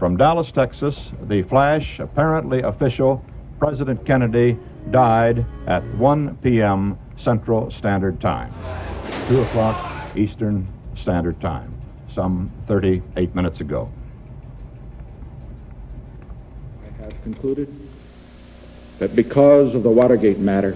From Dallas, Texas, the flash, apparently official, President Kennedy died at 1 p.m. Central Standard Time, 2 o'clock Eastern Standard Time, some 38 minutes ago. I have concluded that because of the Watergate matter,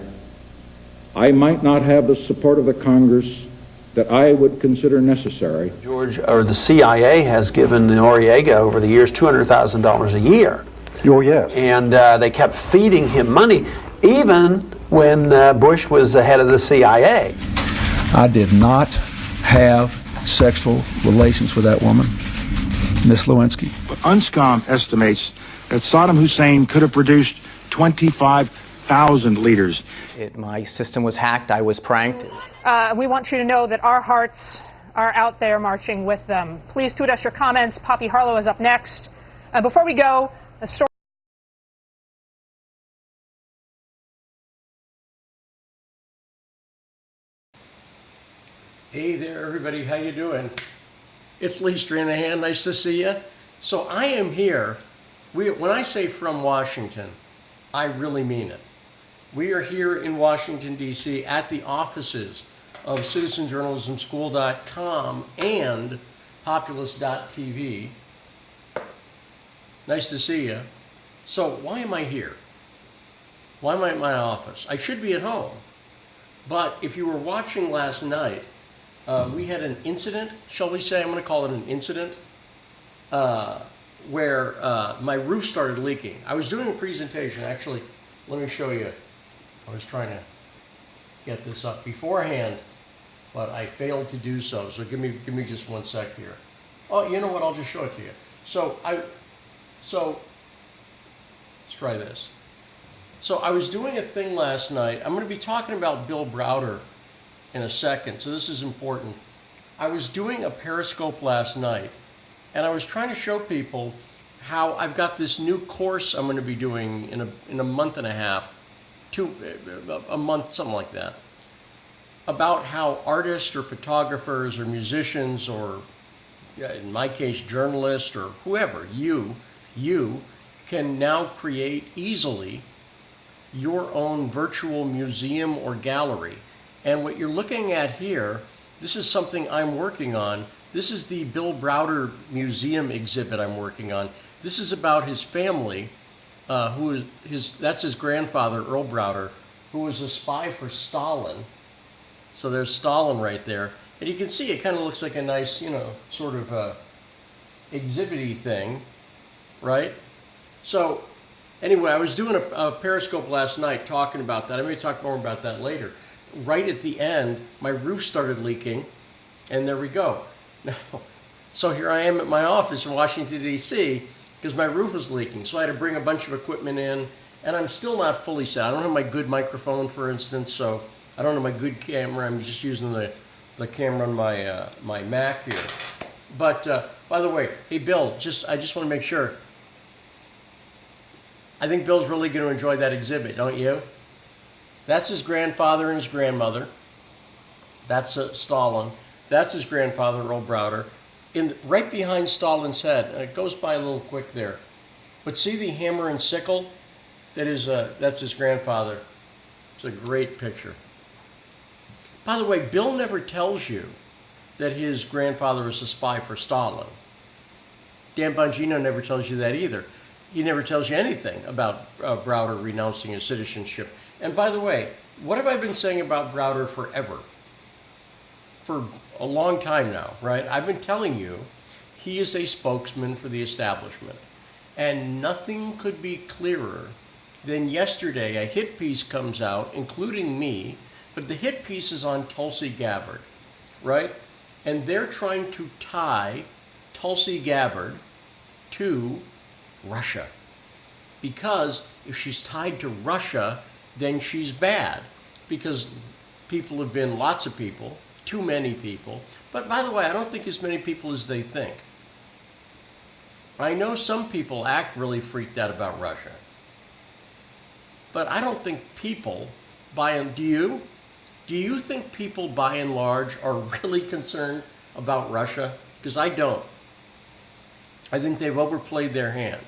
I might not have the support of the Congress that I would consider necessary. The CIA has given Noriega over the years $200,000 a year. Oh, yes. And they kept feeding him money, even when Bush was the head of the CIA. I did not have sexual relations with that woman, Miss Lewinsky. UNSCOM estimates that Saddam Hussein could have produced 25,000 leaders. My system was hacked. I was pranked. We want you to know that our hearts are out there marching with them. Please tweet us your comments. Poppy Harlow is up next. Before we go, a story. Hey there, everybody. How you doing? It's Lee Stranahan. Nice to see you. So I am here. When I say from Washington, I really mean it. We are here in Washington, D.C. at the offices of citizenjournalismschool.com and populist.tv. Nice to see you. So why am I here? Why am I at my office? I should be at home. But if you were watching last night, we had an incident, shall we say, I'm going to call it an incident, where my roof started leaking. I was doing a presentation. Actually, let me show you. I was trying to get this up beforehand, but I failed to do so. So give me just 1 sec here. Oh, you know what? I'll just show it to you. So let's try this. So I was doing a thing last night. I'm going to be talking about Bill Browder in a second, so this is important. I was doing a Periscope last night, and I was trying to show people how I've got this new course I'm going to be doing in a month and a half, a month, something like that, about how artists or photographers or musicians or, in my case, journalists or whoever, you can now create easily your own virtual museum or gallery. And what you're looking at here, this is something I'm working on. This is the Bill Browder Museum exhibit I'm working on. This is about his family, that's his grandfather, Earl Browder, who was a spy for Stalin. So there's Stalin right there. And you can see it kind of looks like a nice, sort of exhibit-y thing, right? So anyway, I was doing a Periscope last night talking about that. I'm going to talk more about that later. Right at the end, my roof started leaking, and there we go. Now, so here I am at my office in Washington, D.C., because my roof was leaking. So I had to bring a bunch of equipment in, and I'm still not fully set. I don't have my good microphone, for instance, so I don't have my good camera. I'm just using the camera on my Mac here. But, by the way, hey, Bill, I just want to make sure. I think Bill's really going to enjoy that exhibit, don't you? That's his grandfather and his grandmother. That's Stalin. That's his grandfather, Earl Browder. Right behind Stalin's head, and it goes by a little quick there. But see the hammer and sickle? That's his grandfather. It's a great picture. By the way, Bill never tells you that his grandfather was a spy for Stalin. Dan Bongino never tells you that either. He never tells you anything about Browder renouncing his citizenship. And by the way, what have I been saying about Browder forever? For a long time now, right? I've been telling you he is a spokesman for the establishment. And nothing could be clearer than yesterday a hit piece comes out, including me, but the hit piece is on Tulsi Gabbard, right? And they're trying to tie Tulsi Gabbard to Russia. Because if she's tied to Russia, then she's bad. Because people have been, lots of people, too many people. But by the way, I don't think as many people as they think. I know some people act really freaked out about Russia. But I don't think people, do you? Do you think people by and large are really concerned about Russia? Because I don't. I think they've overplayed their hand.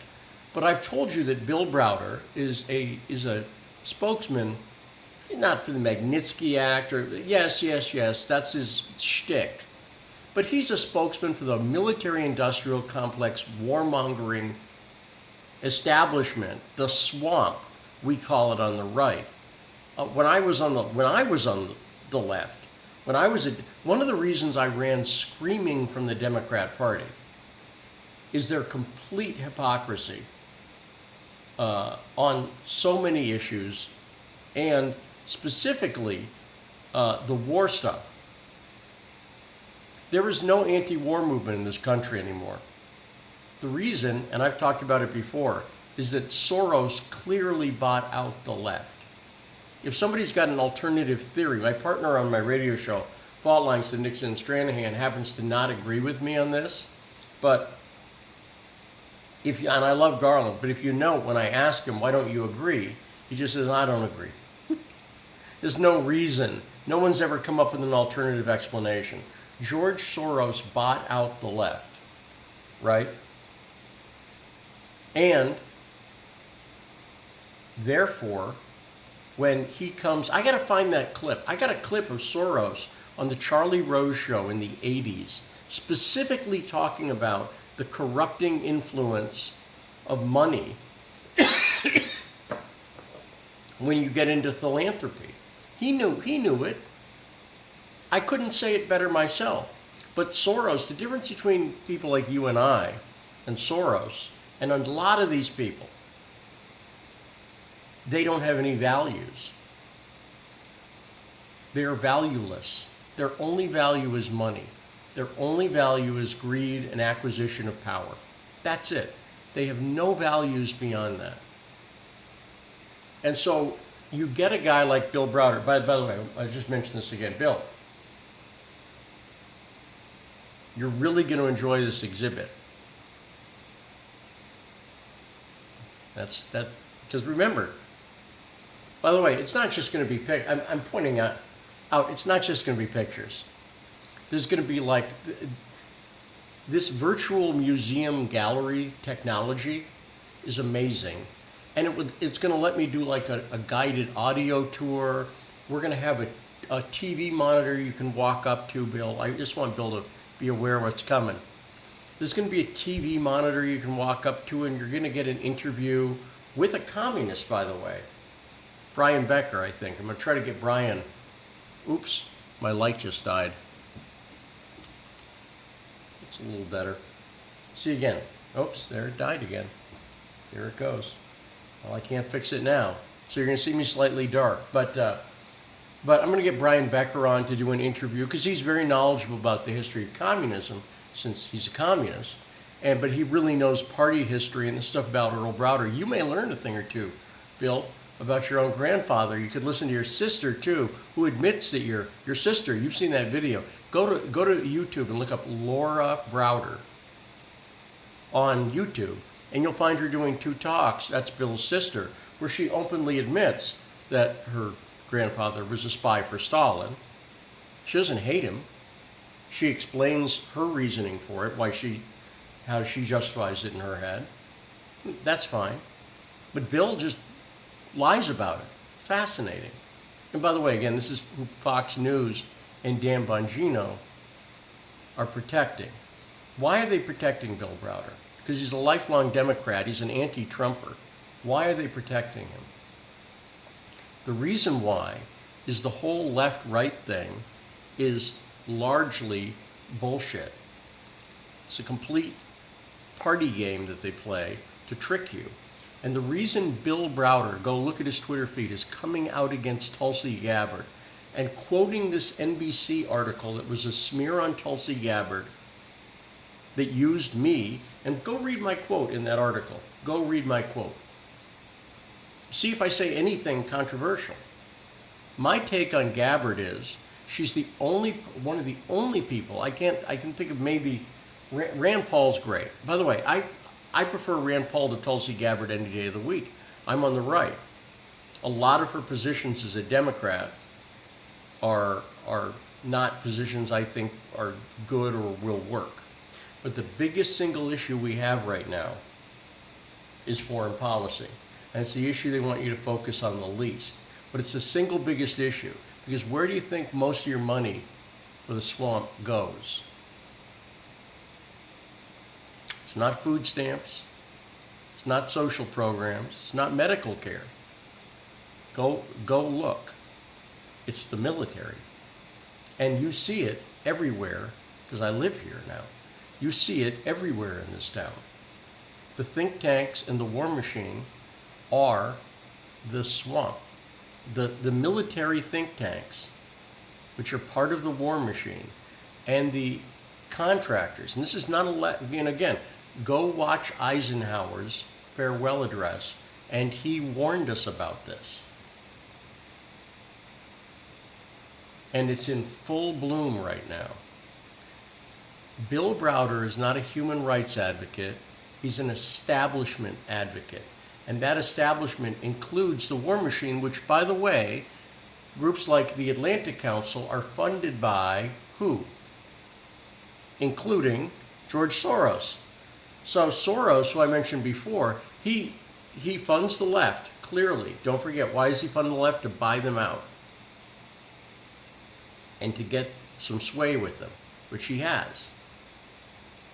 But I've told you that Bill Browder is a spokesman, not for the Magnitsky Act, or yes, that's his shtick. But he's a spokesman for the military-industrial complex warmongering establishment, the swamp, we call it on the right. When I was on the left, one of the reasons I ran screaming from the Democrat Party is their complete hypocrisy on so many issues, and specifically the war stuff. There is no anti-war movement in this country anymore. The reason, and I've talked about it before, is that Soros clearly bought out the left. If somebody's got an alternative theory, my partner on my radio show, Fault Lines to Nixon and Stranahan, happens to not agree with me on this, but and I love Garland, but if you note, when I ask him, why don't you agree? He just says, I don't agree. There's no reason. No one's ever come up with an alternative explanation. George Soros bought out the left, right? And therefore, when he comes, I got to find that clip. I got a clip of Soros on the Charlie Rose show in the 80s, specifically talking about the corrupting influence of money when you get into philanthropy. He knew it. I couldn't say it better myself. But Soros, the difference between people like you and I and Soros and a lot of these people, they don't have any values. They are valueless. Their only value is money. Their only value is greed and acquisition of power. That's it. They have no values beyond that. And so you get a guy like Bill Browder. By the way, I just mentioned this again. Bill, you're really going to enjoy this exhibit. Because remember, by the way, it's not just going to be I'm pointing out, it's not just going to be pictures. There's going to be like this virtual museum gallery technology is amazing. And it's going to let me do like a guided audio tour. We're going to have a TV monitor you can walk up to, Bill. I just want Bill to be aware of what's coming. There's going to be a TV monitor you can walk up to, and you're going to get an interview with a communist, by the way. Brian Becker, I think. I'm going to try to get Brian. Oops, my light just died. It's a little better. See again. Oops, there it died again. Here it goes. Well, I can't fix it now. So you're going to see me slightly dark. But I'm going to get Brian Becker on to do an interview because he's very knowledgeable about the history of communism since he's a communist. But he really knows party history and the stuff about Earl Browder. You may learn a thing or two, Bill, about your own grandfather. You could listen to your sister, too, who admits that your sister, you've seen that video. Go to YouTube and look up Laura Browder on YouTube, and you'll find her doing 2 talks. That's Bill's sister, where she openly admits that her grandfather was a spy for Stalin. She doesn't hate him. She explains her reasoning for it, how she justifies it in her head. That's fine. But Bill just lies about it. Fascinating. And by the way, again, this is who Fox News and Dan Bongino are protecting. Why are they protecting Bill Browder? Because he's a lifelong Democrat. He's an anti-Trumper. Why are they protecting him? The reason why is the whole left-right thing is largely bullshit. It's a complete party game that they play to trick you. And the reason Bill Browder, go look at his Twitter feed, is coming out against Tulsi Gabbard and quoting this NBC article that was a smear on Tulsi Gabbard that used me, and go read my quote in that article. Go read my quote. See if I say anything controversial. My take on Gabbard is she's one of the only people, I can think of maybe, Rand Paul's great. By the way, I prefer Rand Paul to Tulsi Gabbard any day of the week. I'm on the right. A lot of her positions as a Democrat are not positions I think are good or will work. But the biggest single issue we have right now is foreign policy. And it's the issue they want you to focus on the least. But it's the single biggest issue. Because where do you think most of your money for the swamp goes? It's not food stamps. It's not social programs. It's not medical care. Go look. It's the military. And you see it everywhere, because I live here now. You see it everywhere in this town. The think tanks and the war machine are the swamp. The military think tanks, which are part of the war machine, and the contractors, and this is not and again, go watch Eisenhower's farewell address, and he warned us about this. And it's in full bloom right now. Bill Browder is not a human rights advocate, he's an establishment advocate. And that establishment includes the war machine, which, by the way, groups like the Atlantic Council are funded by who? Including George Soros. So Soros, who I mentioned before, he funds the left, clearly. Don't forget, why does he fund the left? To buy them out. And to get some sway with them, which he has.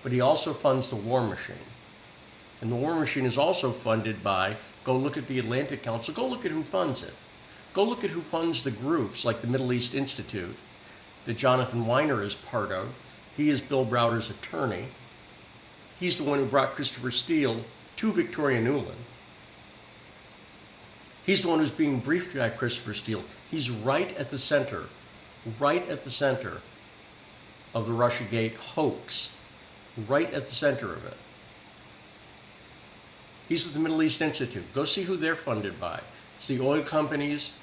But he also funds the war machine. And the war machine is also funded by, go look at the Atlantic Council, go look at who funds it. Go look at who funds the groups like the Middle East Institute that Jonathan Weiner is part of. He is Bill Browder's attorney. He's the one who brought Christopher Steele to Victoria Nuland. He's the one who's being briefed by Christopher Steele. He's right at the center of the Russiagate hoax, right at the center of it. He's with the Middle East Institute. Go see who they're funded by. It's the oil companies,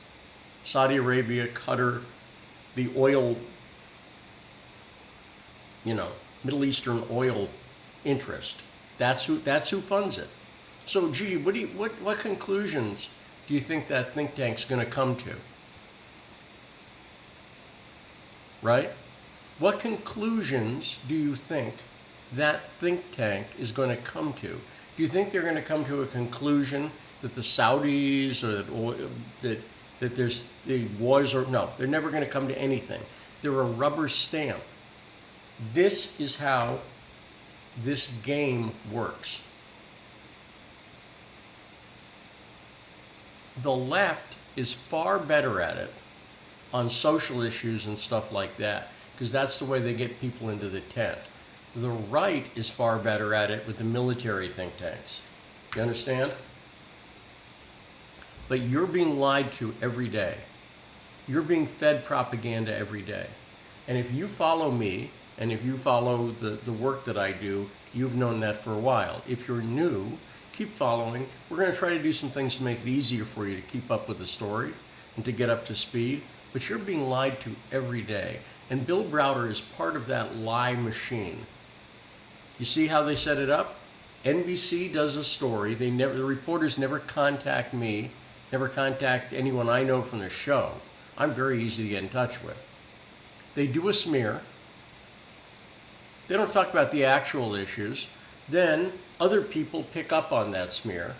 Saudi Arabia, Qatar, the oil, Middle Eastern oil interest. That's who funds it. So, gee, what conclusions do you think that think tank's going to come to? Right? What conclusions do you think that think tank is going to come to? Do you think they're going to come to a conclusion that the Saudis or that there's the wars or no? They're never going to come to anything. They're a rubber stamp. This is how this game works. The left is far better at it on social issues and stuff like that, because that's the way they get people into the tent. The right is far better at it with the military think tanks. You understand? But you're being lied to every day. You're being fed propaganda every day. And if you follow me, and if you follow the work that I do, you've known that for a while. If you're new, keep following. We're going to try to do some things to make it easier for you to keep up with the story and to get up to speed. But you're being lied to every day. And Bill Browder is part of that lie machine. You see how they set it up? NBC does a story. The reporters never contact me, never contact anyone I know from the show. I'm very easy to get in touch with. They do a smear. They don't talk about the actual issues. Then other people pick up on that smear.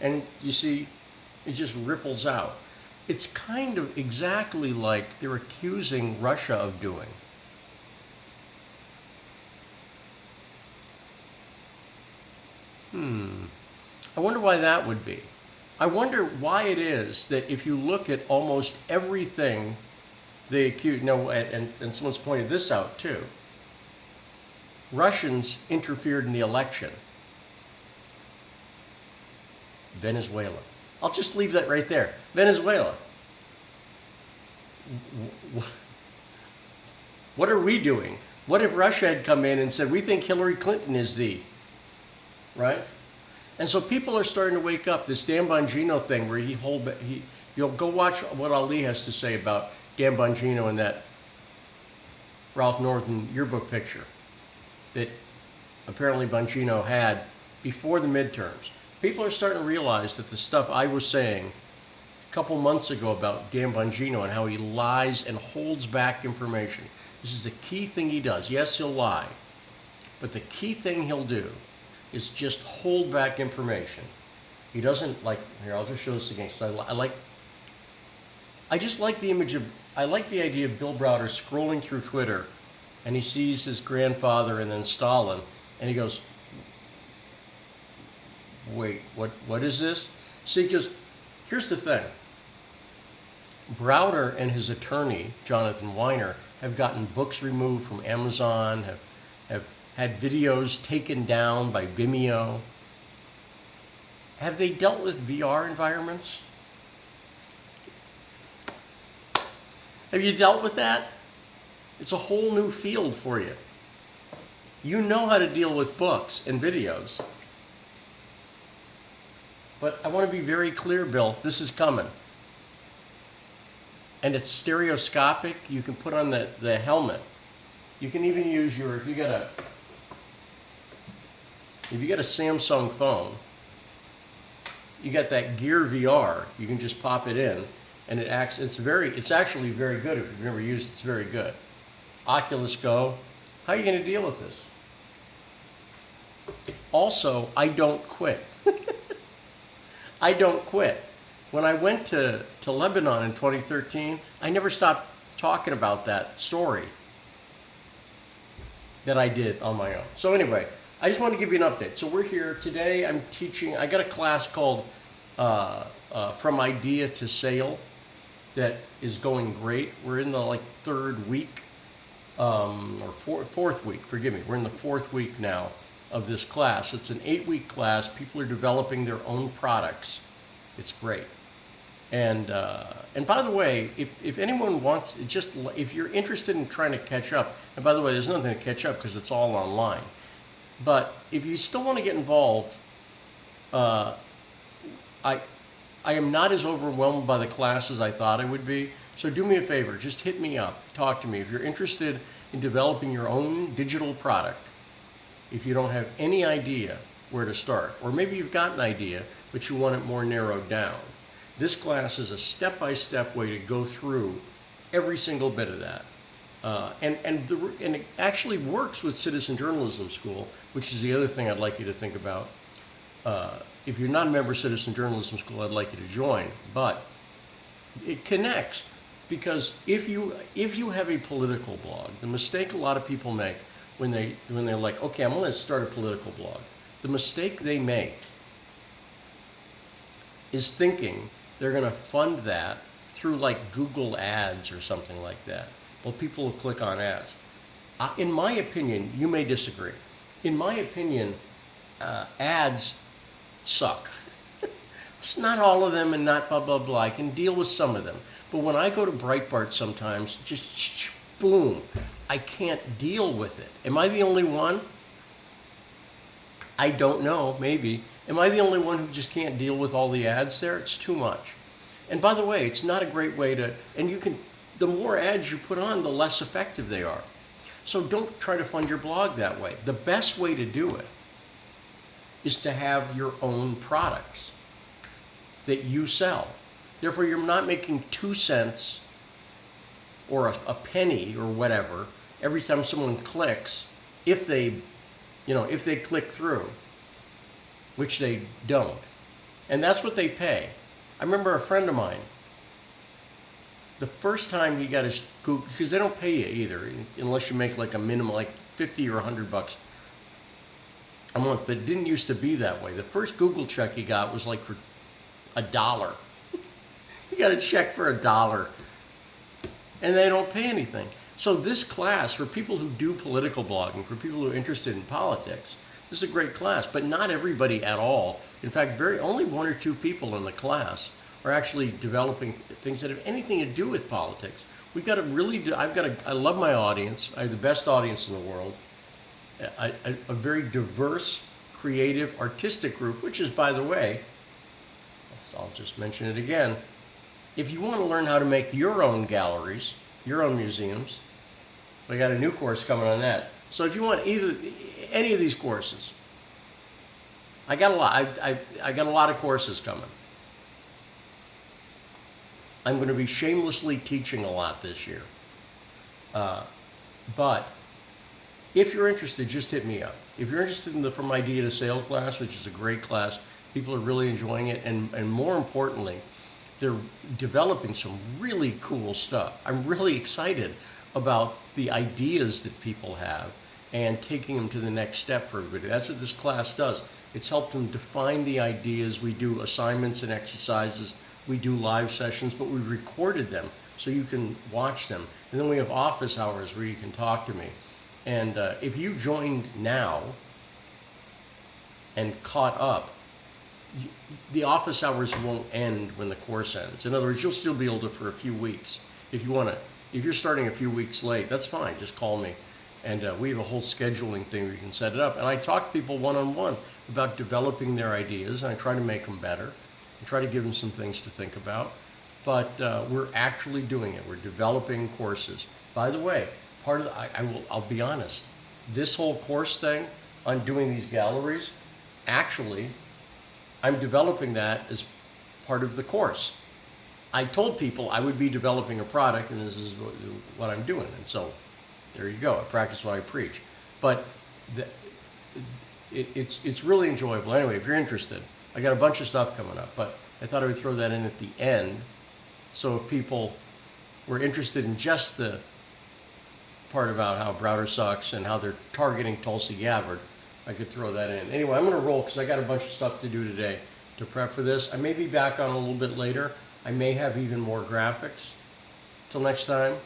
And you see, it just ripples out. It's kind of exactly like they're accusing Russia of doing. I wonder why that would be. I wonder why it is that if you look at almost everything they accuse, and someone's pointed this out too, Russians interfered in the election. Venezuela. I'll just leave that right there. Venezuela. What are we doing? What if Russia had come in and said, we think Hillary Clinton is the, right? And so people are starting to wake up. This Dan Bongino thing where go watch what Ali has to say about Dan Bongino and that Ralph Norton yearbook picture that apparently Bongino had before the midterms. People are starting to realize that the stuff I was saying a couple months ago about Dan Bongino and how he lies and holds back information. This is the key thing he does. Yes, he'll lie. But the key thing he'll do is just hold back information. He doesn't like, here, I'll just show this again, because I just like the image of, I like the idea of Bill Browder scrolling through Twitter, and he sees his grandfather and then Stalin, and he goes, wait, what is this? See, because here's the thing. Browder and his attorney, Jonathan Weiner, have gotten books removed from Amazon, have had videos taken down by Vimeo. Have they dealt with VR environments? Have you dealt with that? It's a whole new field for you. You know how to deal with books and videos. But I want to be very clear, Bill, this is coming. And it's stereoscopic. You can put on the helmet. You can even use your, if you got a Samsung phone, you got that Gear VR, you can just pop it in and it acts, it's actually very good. If you've never used it, it's very good. Oculus Go, how are you going to deal with this? Also, I don't quit. I don't quit. When I went to Lebanon in 2013, I never stopped talking about that story that I did on my own. So anyway, I just wanted to give you an update. So we're here today. I'm teaching. I got a class called From Idea to Sale that is going great. We're in the third week or fourth week. Forgive me. We're in the fourth week now of this class. It's an 8-week class. People are developing their own products. It's great. And by the way, if anyone wants, if you're interested in trying to catch up, and by the way, there's nothing to catch up because it's all online. But if you still want to get involved, I am not as overwhelmed by the class as I thought I would be. So do me a favor, just hit me up, talk to me. If you're interested in developing your own digital product, if you don't have any idea where to start, or maybe you've got an idea, but you want it more narrowed down, this class is a step-by-step way to go through every single bit of that. And it actually works with Citizen Journalism School, which is the other thing I'd like you to think about. If you're not a member of Citizen Journalism School, I'd like you to join. But it connects, because if you have a political blog, the mistake a lot of people make when they're like, okay, I'm going to start a political blog, the mistake they make is thinking they're going to fund that through Google ads or something like that. Well, people will click on ads. In my opinion, you may disagree. In my opinion, ads suck. It's not all of them and not blah, blah, blah. I can deal with some of them. But when I go to Breitbart sometimes, just boom, I can't deal with it. Am I the only one? I don't know, maybe. Am I the only one who just can't deal with all the ads there? It's too much. And by the way, it's not a great way to, and you can, the more ads you put on, the less effective they are. So don't try to fund your blog that way. The best way to do it is to have your own products that you sell. Therefore, you're not making 2 cents or a penny or whatever every time someone clicks, if they click through, which they don't. And that's what they pay. I remember a friend of mine, the first time he got his Google, because they don't pay you either, unless you make a minimum, $50 or $100 a month, but it didn't used to be that way. The first Google check he got was for $1. He got a check for $1, and they don't pay anything. So this class, for people who do political blogging, for people who are interested in politics, this is a great class, but not everybody at all. In fact, only 1 or 2 people in the class are actually developing things that have anything to do with politics. We've got to really do, I love my audience. I have the best audience in the world. A very diverse, creative, artistic group, which is, by the way, I'll just mention it again, if you want to learn how to make your own galleries, your own museums, we got a new course coming on that. So if you want any of these courses, I got a lot. I got a lot of courses coming. I'm going to be shamelessly teaching a lot this year. But if you're interested, just hit me up. If you're interested in the From Idea to Sale class, which is a great class, people are really enjoying it, and more importantly, they're developing some really cool stuff. I'm really excited about the ideas that people have and taking them to the next step for everybody. That's what this class does. It's helped them define the ideas. We do assignments and exercises. We do live sessions, but we recorded them so you can watch them. And then we have office hours where you can talk to me. And if you joined now and caught up, the office hours won't end when the course ends. In other words, you'll still be able to for a few weeks. If you want to, if you're starting a few weeks late, that's fine. Just call me. And we have a whole scheduling thing where you can set it up. And I talk to people one-on-one about developing their ideas, and I try to make them better. I try to give them some things to think about. But we're actually doing it. We're developing courses. By the way, part of the, I'll be honest, this whole course thing on doing these galleries, actually, I'm developing that as part of the course. I told people I would be developing a product, and this is what I'm doing. And so there you go. I practice what I preach. But it's really enjoyable. Anyway, if you're interested, I got a bunch of stuff coming up, but I thought I would throw that in at the end. So if people were interested in just the part about how Browder sucks and how they're targeting Tulsi Gabbard, I could throw that in. Anyway, I'm going to roll because I got a bunch of stuff to do today to prep for this. I may be back on a little bit later. I may have even more graphics. Till next time,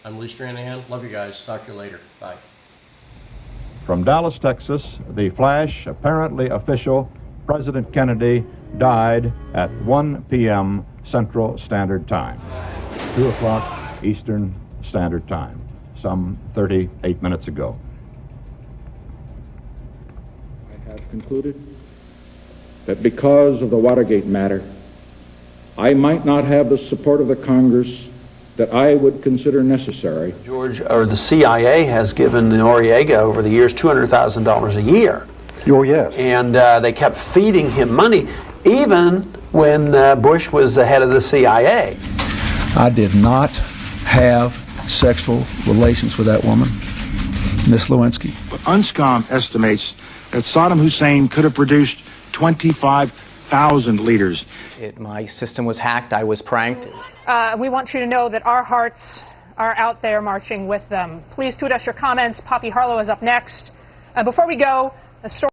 I'm Lee Stranahan. Love you guys. Talk to you later. Bye. From Dallas, Texas, the flash, apparently official, President Kennedy died at 1 p.m. Central Standard Time, 2 o'clock Eastern Standard Time, some 38 minutes ago. I have concluded that because of the Watergate matter, I might not have the support of the Congress that I would consider necessary. George, or the CIA has given Noriega over the years $200,000 a year. Oh, yes. And they kept feeding him money, even when Bush was the head of the CIA. I did not have sexual relations with that woman, Miss Lewinsky. UNSCOM estimates that Saddam Hussein could have produced 25,000 leaders. My system was hacked. I was pranked. We want you to know that our hearts are out there marching with them. Please tweet us your comments. Poppy Harlow is up next. Before we go, a story.